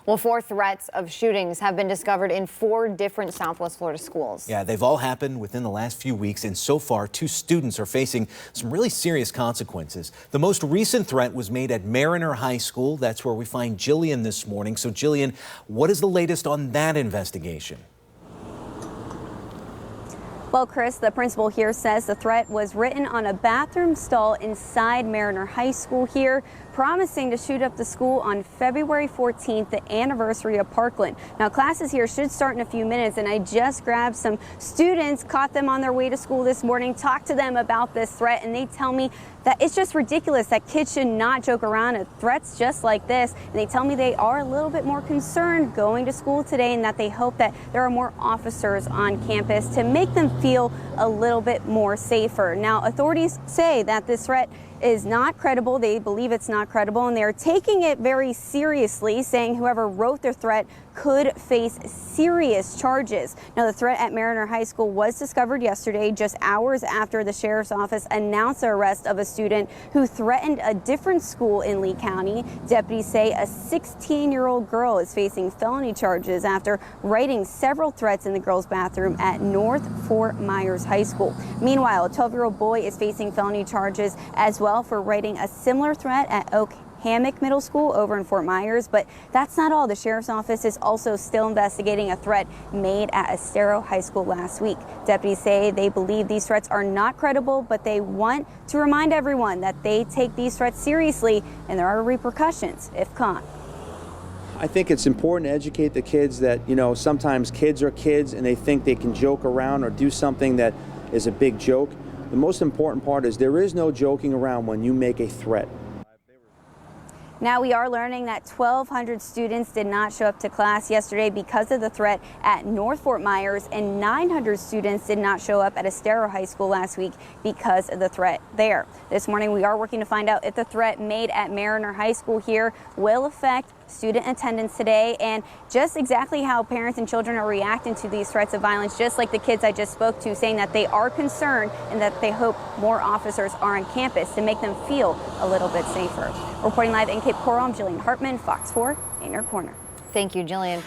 Well, 4 threats of shootings have been discovered in 4 different Southwest Florida schools. Yeah, they've all happened within the last few weeks, and so far 2 students are facing some really serious consequences. The most recent threat was made at Mariner High School. That's where we find Jillian this morning. So Jillian, what is the latest on that investigation? Well, Chris, the principal here says the threat was written on a bathroom stall inside Mariner High School here, promising to shoot up the school on February 14th, the anniversary of Parkland. Now, classes here should start in a few minutes, and I just grabbed some students, caught them on their way to school this morning, talked to them about this threat, and they tell me that it's just ridiculous, that kids should not joke around at threats just like this. And they tell me they are a little bit more concerned going to school today, and that they hope that there are more officers on campus to make them feel a little bit more safer. Now, authorities say that this threat is not credible. They believe it's not credible, and they're taking it very seriously, saying whoever wrote their threat could face serious charges. Now, the threat at Mariner High School was discovered yesterday, just hours after the sheriff's office announced the arrest of a student who threatened a different school in Lee County. Deputies say a 16-year-old girl is facing felony charges after writing several threats in the girls' bathroom at North Fort Myers High School. Meanwhile, a 12-year-old boy is facing felony charges as well for writing a similar threat at Oak Hammock Middle School over in Fort Myers. But that's not all. The sheriff's office is also still investigating a threat made at Estero High School last week. Deputies say they believe these threats are not credible, but they want to remind everyone that they take these threats seriously and there are repercussions if caught. I think it's important to educate the kids that, sometimes kids are kids and they think they can joke around or do something that is a big joke. The most important part is there is no joking around when you make a threat. Now, we are learning that 1,200 students did not show up to class yesterday because of the threat at North Fort Myers, and 900 students did not show up at Estero High School last week because of the threat there. This morning, we are working to find out if the threat made at Mariner High School here will affect student attendance today, and just exactly how parents and children are reacting to these threats of violence, just like the kids I just spoke to, saying that they are concerned and that they hope more officers are on campus to make them feel a little bit safer. Reporting live in Cape Coral, I'm Jillian Hartman, Fox 4 in your corner. Thank you, Jillian.